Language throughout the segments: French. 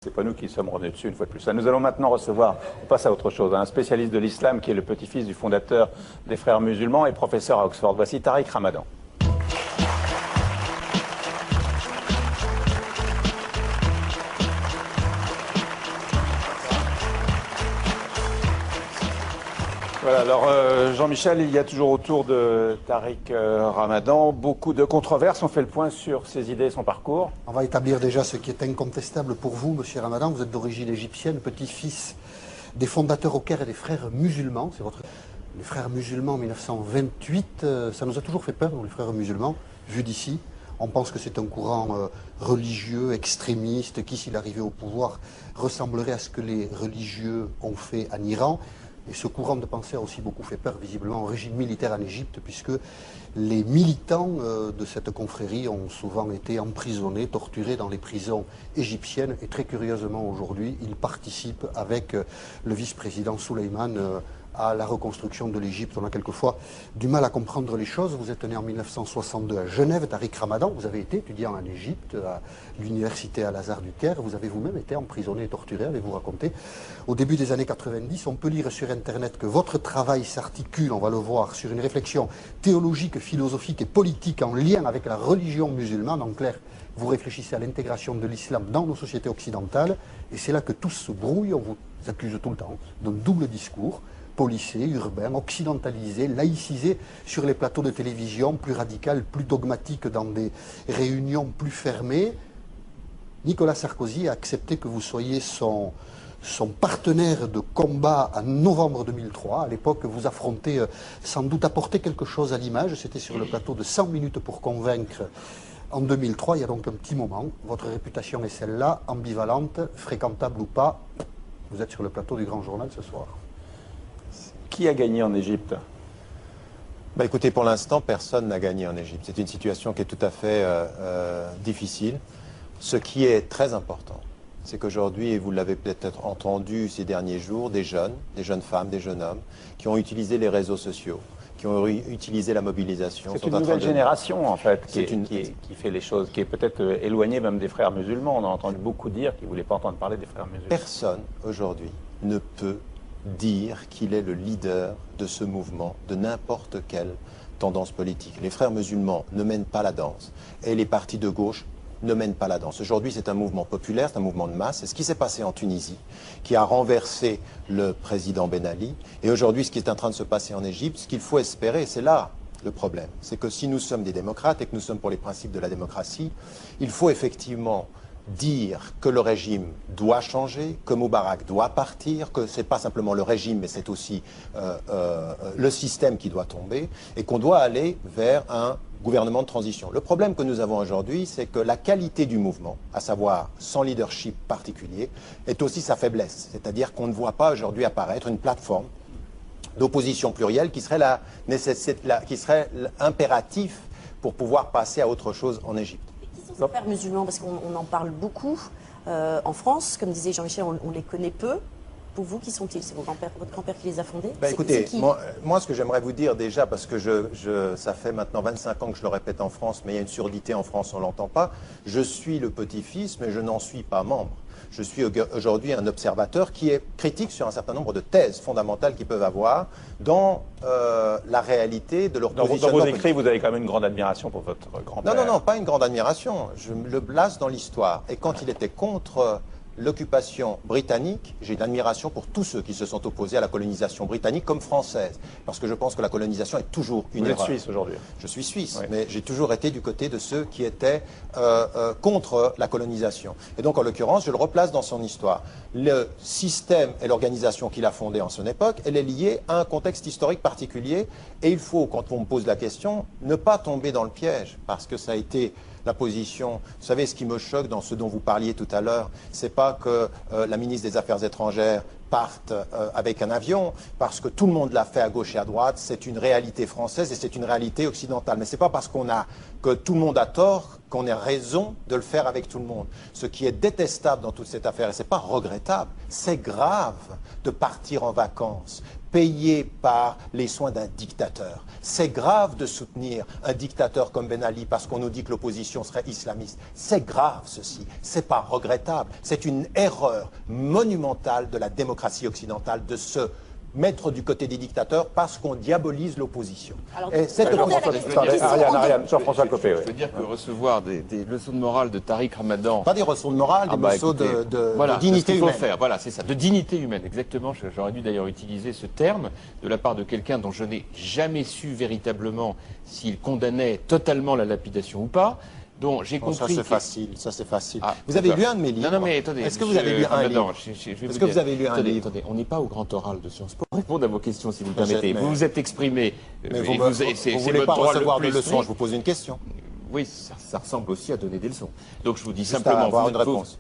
C'est pas nous qui sommes revenus dessus une fois de plus. Nous allons maintenant recevoir, on passe à autre chose, un spécialiste de l'islam qui est le petit-fils du fondateur des Frères musulmans et professeur à Oxford. Voici Tariq Ramadan. Voilà, alors Jean-Michel, il y a toujours autour de Tariq Ramadan beaucoup de controverses. On fait le point sur ses idées et son parcours. On va établir déjà ce qui est incontestable pour vous, monsieur Ramadan. Vous êtes d'origine égyptienne, petit-fils des fondateurs au Caire et des Frères musulmans. Les Frères musulmans en 1928, ça nous a toujours fait peur, les Frères musulmans, vu d'ici. On pense que c'est un courant religieux, extrémiste, qui, s'il arrivait au pouvoir, ressemblerait à ce que les religieux ont fait en Iran. Et ce courant de pensée a aussi beaucoup fait peur, visiblement, au régime militaire en Égypte, puisque les militants de cette confrérie ont souvent été emprisonnés, torturés dans les prisons égyptiennes. Et très curieusement, aujourd'hui, ils participent avec le vice-président Souleyman à la reconstruction de l'Égypte. On a quelquefois du mal à comprendre les choses. Vous êtes né en 1962 à Genève, Tariq Ramadan. Vous avez été étudiant en Égypte, à l'université Al-Azhar du Caire. Vous avez vous-même été emprisonné et torturé, avez-vous raconté. Au début des années 90, on peut lire sur Internet que votre travail s'articule, on va le voir, sur une réflexion théologique, philosophique et politique en lien avec la religion musulmane. En clair, vous réfléchissez à l'intégration de l'islam dans nos sociétés occidentales. Et c'est là que tout se brouille. On vous accuse tout le temps d'un double discours, policé, urbain, occidentalisé, laïcisé sur les plateaux de télévision, plus radical, plus dogmatique dans des réunions plus fermées. Nicolas Sarkozy a accepté que vous soyez son partenaire de combat en novembre 2003. À l'époque, vous affrontez sans doute apporter quelque chose à l'image. C'était sur le plateau de 100 minutes pour convaincre en 2003. Il y a donc un petit moment. Votre réputation est celle-là, ambivalente, fréquentable ou pas. Vous êtes sur le plateau du Grand Journal ce soir. Qui a gagné en Égypte? Écoutez, pour l'instant, personne n'a gagné en Égypte. C'est une situation qui est tout à fait difficile. Ce qui est très important, c'est qu'aujourd'hui, et vous l'avez peut-être entendu ces derniers jours, des jeunes femmes, des jeunes hommes, qui ont utilisé les réseaux sociaux, qui ont utilisé la mobilisation. C'est une nouvelle génération, en fait, qui fait les choses, qui est peut-être éloignée même des Frères musulmans. On a entendu beaucoup dire qu'ils ne voulaient pas entendre parler des Frères musulmans. Personne, aujourd'hui, ne peut dire qu'il est le leader de ce mouvement, de n'importe quelle tendance politique. Les Frères musulmans ne mènent pas la danse et les partis de gauche ne mènent pas la danse. Aujourd'hui, c'est un mouvement populaire, c'est un mouvement de masse. C'est ce qui s'est passé en Tunisie, qui a renversé le président Ben Ali. Et aujourd'hui, ce qui est en train de se passer en Égypte, ce qu'il faut espérer, c'est là le problème. C'est que si nous sommes des démocrates et que nous sommes pour les principes de la démocratie, il faut effectivement dire que le régime doit changer, que Moubarak doit partir, que ce n'est pas simplement le régime, mais c'est aussi le système qui doit tomber, et qu'on doit aller vers un gouvernement de transition. Le problème que nous avons aujourd'hui, c'est que la qualité du mouvement, à savoir sans leadership particulier, est aussi sa faiblesse. C'est-à-dire qu'on ne voit pas aujourd'hui apparaître une plateforme d'opposition plurielle qui serait impératif pour pouvoir passer à autre chose en Égypte. Les Frères musulmans, parce qu'on en parle beaucoup en France, comme disait Jean-Michel, on les connaît peu. Pour vous, qui sont-ils? C'est votre grand-père qui les a fondés? Écoutez, moi, ce que j'aimerais vous dire déjà, parce que ça fait maintenant 25 ans que je le répète en France, mais il y a une surdité en France, on ne l'entend pas, je suis le petit-fils, mais je n'en suis pas membre. Je suis aujourd'hui un observateur qui est critique sur un certain nombre de thèses fondamentales qu'ils peuvent avoir dans la réalité de leur positionnement. Dans vos écrits, vous avez quand même une grande admiration pour votre grand-père. Non, pas une grande admiration. Je le place dans l'histoire. Et quand il était contre l'occupation britannique, j'ai de l'admiration pour tous ceux qui se sont opposés à la colonisation britannique comme française. Parce que je pense que la colonisation est toujours une erreur. Vous êtes suisse aujourd'hui? Je suis suisse, oui. Mais j'ai toujours été du côté de ceux qui étaient contre la colonisation. Et donc, en l'occurrence, je le replace dans son histoire. Le système et l'organisation qu'il a fondée en son époque, elle est liée à un contexte historique particulier. Et il faut, quand on me pose la question, ne pas tomber dans le piège. Parce que ça a été la position. Vous savez, ce qui me choque dans ce dont vous parliez tout à l'heure, c'est pas que la ministre des Affaires étrangères partent avec un avion, parce que tout le monde l'a fait à gauche et à droite. C'est une réalité française et c'est une réalité occidentale. Mais ce n'est pas parce que tout le monde a tort qu'on a raison de le faire avec tout le monde. Ce qui est détestable dans toute cette affaire, et ce n'est pas regrettable, c'est grave de partir en vacances payé par les soins d'un dictateur. C'est grave de soutenir un dictateur comme Ben Ali parce qu'on nous dit que l'opposition serait islamiste. C'est grave ceci, c'est pas regrettable. C'est une erreur monumentale de la démocratie occidentale de se mettre du côté des dictateurs parce qu'on diabolise l'opposition. Et cette Ariane, Jean-François Copé. Je veux dire que recevoir des leçons de morale de Tariq Ramadan... Pas des leçons de morale, des leçons de dignité humaine. Faire. Voilà, c'est ça, de dignité humaine, exactement. J'aurais dû d'ailleurs utiliser ce terme de la part de quelqu'un dont je n'ai jamais su véritablement s'il condamnait totalement la lapidation ou pas. Donc j'ai compris. Ça c'est facile. Ah, vous avez lu un de mes livres? Non, mais attendez. Est-ce que vous avez lu un livre? Est-ce que vous avez lu un livre? Attendez, on n'est pas au grand oral de Sciences Po. Pour répondre à vos questions, si vous le permettez. Mais vous vous êtes exprimé. Mais vous ne voulez pas recevoir de leçons, je vous pose une question. Oui, ça ressemble aussi à donner des leçons. Donc je vous dis Juste simplement. à avoir une réponse.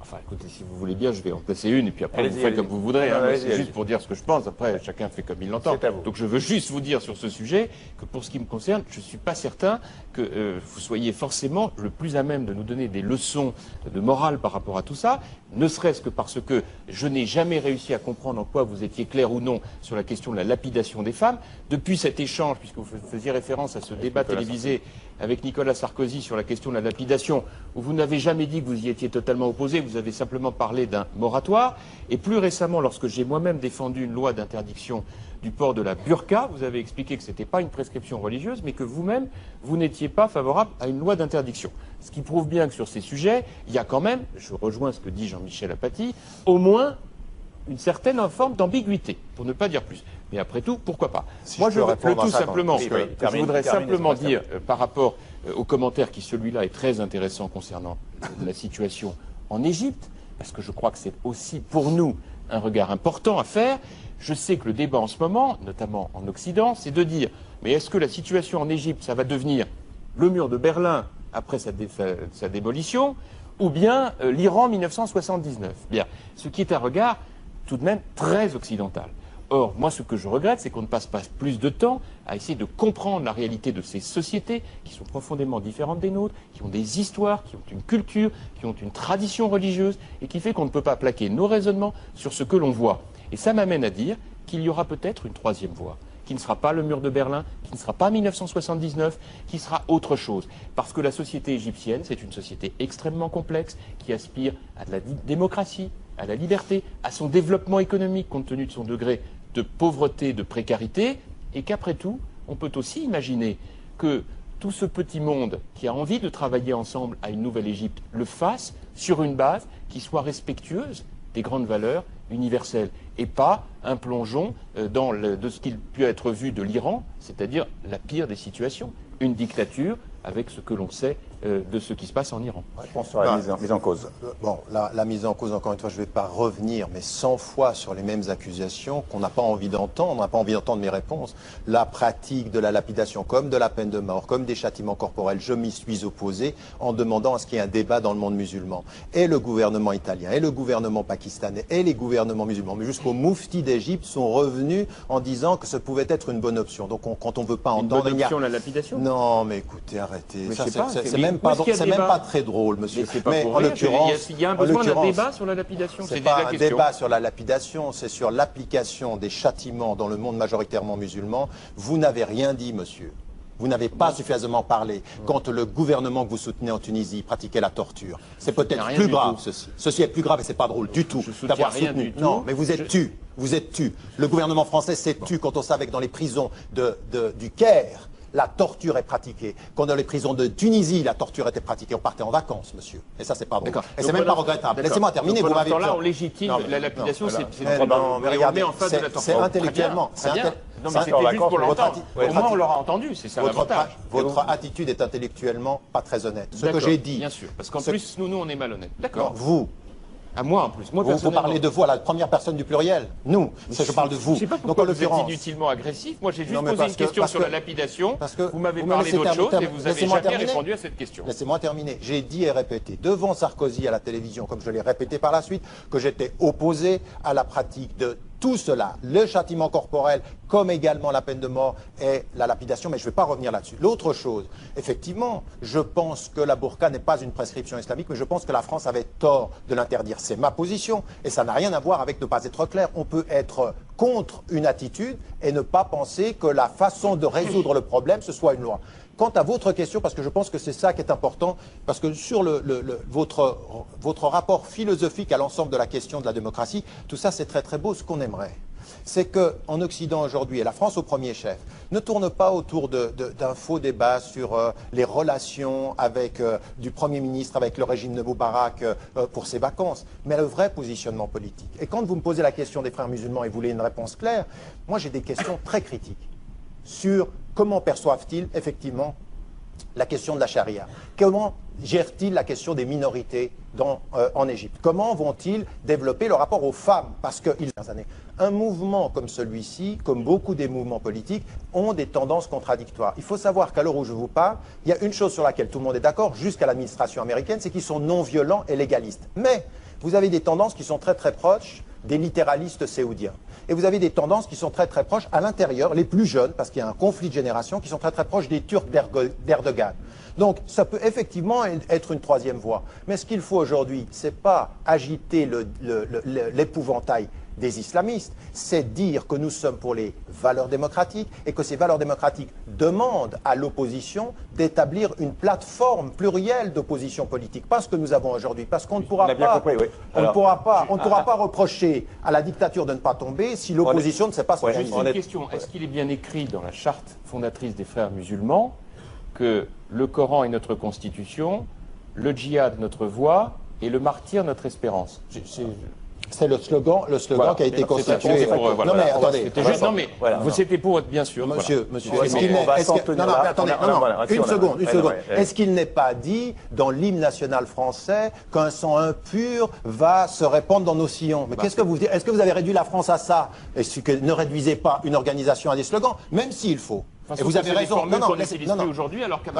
Enfin, écoutez, si vous voulez bien, je vais en placer une, et puis après, vous faites allez-y. comme vous voudrez. Non, Mais allez-y, c'est allez-y. juste pour dire ce que je pense. Après, chacun fait comme il l'entend. C'est à vous. Donc, je veux juste vous dire sur ce sujet que pour ce qui me concerne, je ne suis pas certain que vous soyez forcément le plus à même de nous donner des leçons de morale par rapport à tout ça, ne serait-ce que parce que je n'ai jamais réussi à comprendre en quoi vous étiez clair ou non sur la question de la lapidation des femmes. Depuis cet échange, puisque vous faisiez référence à ce débat télévisé avec Nicolas Sarkozy sur la question de la lapidation, où vous n'avez jamais dit que vous y étiez totalement opposé, vous avez simplement parlé d'un moratoire. Et plus récemment, lorsque j'ai moi-même défendu une loi d'interdiction du port de la burqa, vous avez expliqué que ce n'était pas une prescription religieuse, mais que vous-même, vous n'étiez pas favorable à une loi d'interdiction. Ce qui prouve bien que sur ces sujets, il y a quand même, je rejoins ce que dit Jean-Michel Apathy, au moins une certaine forme d'ambiguïté, pour ne pas dire plus. Mais après tout, pourquoi pas? Moi, je voudrais simplement dire, par rapport au commentaire qui, celui-là, est très intéressant concernant la situation en Égypte, parce que je crois que c'est aussi pour nous un regard important à faire. Je sais que le débat en ce moment, notamment en Occident, c'est de dire, mais est-ce que la situation en Égypte, ça va devenir le mur de Berlin après sa démolition, ou bien l'Iran 1979? Bien, ce qui est un regard tout de même très occidental. Or, moi, ce que je regrette, c'est qu'on ne passe pas plus de temps à essayer de comprendre la réalité de ces sociétés qui sont profondément différentes des nôtres, qui ont des histoires, qui ont une culture, qui ont une tradition religieuse, et qui fait qu'on ne peut pas plaquer nos raisonnements sur ce que l'on voit. Et ça m'amène à dire qu'il y aura peut-être une troisième voie, qui ne sera pas le mur de Berlin, qui ne sera pas 1979, qui sera autre chose. Parce que la société égyptienne, c'est une société extrêmement complexe, qui aspire à de la démocratie, à la liberté, à son développement économique compte tenu de son degré de pauvreté, de précarité, et qu'après tout, on peut aussi imaginer que tout ce petit monde qui a envie de travailler ensemble à une nouvelle Égypte le fasse sur une base qui soit respectueuse des grandes valeurs universelles et pas un plongeon de ce qu'il peut être vu de l'Iran, c'est-à-dire la pire des situations, une dictature avec ce que l'on sait de ce qui se passe en Iran. Réponse sur la mise en cause. Bon, la mise en cause, encore une fois, je ne vais pas revenir, mais 100 fois sur les mêmes accusations qu'on n'a pas envie d'entendre, on n'a pas envie d'entendre mes réponses. La pratique de la lapidation, comme de la peine de mort, comme des châtiments corporels, je m'y suis opposé en demandant à ce qu'il y ait un débat dans le monde musulman. Et le gouvernement italien, et le gouvernement pakistanais, et les gouvernements musulmans, mais jusqu'au Moufti d'Égypte, sont revenus en disant que ce pouvait être une bonne option. Donc quand on ne veut pas entendre... Une bonne option, la lapidation? Non, mais écoutez, arrêtez. Mais Ça, c'est c'est même pas très drôle, monsieur. Mais en l'occurrence, il y a un besoin d'un débat sur la lapidation. C'est pas un débat sur la lapidation, c'est sur l'application des châtiments dans le monde majoritairement musulman. Vous n'avez rien dit, monsieur. Vous n'avez pas suffisamment parlé quand le gouvernement que vous soutenez en Tunisie pratiquait la torture. C'est peut-être plus grave, ceci. Ceci est plus grave et c'est pas drôle du tout d'avoir soutenu. Non, mais vous êtes tu. Vous êtes tu. Le gouvernement français s'est tu quand on savait que dans les prisons du Caire, la torture est pratiquée. Quand dans les prisons de Tunisie, la torture était pratiquée, on partait en vacances, monsieur. Et ça, c'est pas drôle. Et c'est même pas regrettable. Laissez-moi terminer, vous m'avez... Là, on légitime la lapidation, c'est non, mais regardez, en face de la torture. c'est intellectuellement... Non, mais c'était juste pour l'entendre. Au moins, on l'aura entendu, c'est ça l'avantage. Votre attitude est intellectuellement pas très honnête. Ce que j'ai dit... Bien sûr, parce qu'en plus, nous, on est malhonnêtes. D'accord. Vous, À moi en plus. Moi, Vous parlez de vous à la première personne du pluriel. Nous, je parle de vous. Je sais pas Donc pourquoi en vous êtes l'occurrence, inutilement agressif. Moi, j'ai juste Non, mais posé une parce que- question parce sur que- la lapidation. parce que Vous m'avez vous me parlé laissez d'autre chose et vous n'avez laissez-moi jamais terminer. répondu à cette question. Laissez-moi terminer. J'ai dit et répété devant Sarkozy à la télévision, comme je l'ai répété par la suite, que j'étais opposé à la pratique de tout cela, le châtiment corporel, comme également la peine de mort et la lapidation, mais je ne vais pas revenir là-dessus. L'autre chose, effectivement, je pense que la burqa n'est pas une prescription islamique, mais je pense que la France avait tort de l'interdire. C'est ma position, et ça n'a rien à voir avec ne pas être clair. On peut être contre une attitude et ne pas penser que la façon de résoudre le problème, ce soit une loi. Quant à votre question, parce que je pense que c'est ça qui est important, parce que sur votre rapport philosophique à l'ensemble de la question de la démocratie, tout ça c'est très très beau. Ce qu'on aimerait, c'est qu'en Occident aujourd'hui, et la France au premier chef, ne tourne pas autour d'un faux débat sur les relations avec, du Premier ministre avec le régime de Moubarak pour ses vacances, mais le vrai positionnement politique. Et quand vous me posez la question des frères musulmans et vous voulez une réponse claire, moi j'ai des questions très critiques sur comment perçoivent-ils effectivement la question de la charia? Comment gèrent-ils la question des minorités en Égypte? Comment vont-ils développer le rapport aux femmes? Parce que un mouvement comme celui-ci, comme beaucoup des mouvements politiques, ont des tendances contradictoires. Il faut savoir qu'à l'heure où je vous parle, il y a une chose sur laquelle tout le monde est d'accord, jusqu'à l'administration américaine, c'est qu'ils sont non violents et légalistes. Mais vous avez des tendances qui sont très très proches des littéralistes séoudiens. Et vous avez des tendances qui sont très très proches à l'intérieur, les plus jeunes, parce qu'il y a un conflit de génération, qui sont très très proches des Turcs d'Erdogan. Donc ça peut effectivement être une troisième voie. Mais ce qu'il faut aujourd'hui, c'est pas agiter l'épouvantail des islamistes, c'est dire que nous sommes pour les valeurs démocratiques et que ces valeurs démocratiques demandent à l'opposition d'établir une plateforme plurielle d'opposition politique. Pas ce que nous avons aujourd'hui, parce qu'on ne pourra pas reprocher à la dictature de ne pas tomber si l'opposition ne sait pas s'organiser. Juste une question, est-ce qu'il est bien écrit dans la charte fondatrice des frères musulmans que le Coran est notre constitution, le djihad notre voie et le martyr notre espérance? C'est le slogan Voilà. qui a été constitué. Non mais attendez, c'était pour être bien sûr. Monsieur, une seconde. Est-ce qu'il n'est pas dit dans l'hymne national français qu'un sang impur va se répandre dans nos sillons? Mais qu'est-ce que vous dites? Est-ce que vous avez réduit la France à ça? Est-ce que ne réduisez pas une organisation à des slogans, même s'il faut? Et vous avez raison. Aujourd'hui, alors qu'à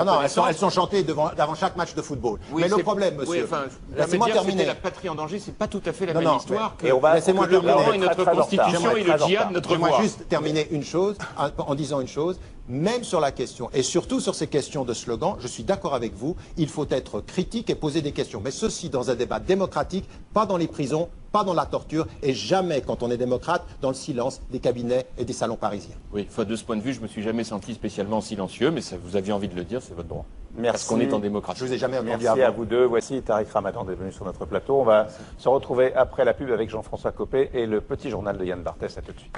elles sont chantées avant chaque match de football. Oui, mais le problème, monsieur, laissez-moi terminer. La patrie en danger, c'est pas tout à fait la même histoire que laissez-moi le Coran est notre constitution et le djihad notre voie. J'aimerais juste terminer une chose en disant une chose. Même sur la question, et surtout sur ces questions de slogan, je suis d'accord avec vous, il faut être critique et poser des questions. Mais ceci dans un débat démocratique, pas dans les prisons, pas dans la torture, et jamais, quand on est démocrate, dans le silence des cabinets et des salons parisiens. Oui, de ce point de vue, je me suis jamais senti spécialement silencieux, mais ça, vous aviez envie de le dire, c'est votre droit. Merci. Parce qu'on est en démocratie. Je vous ai jamais entendu Merci à vous deux. Voici Tariq Ramadan est venu sur notre plateau. On va se retrouver après la pub avec Jean-François Copé et le petit journal de Yann Barthès. À tout de suite.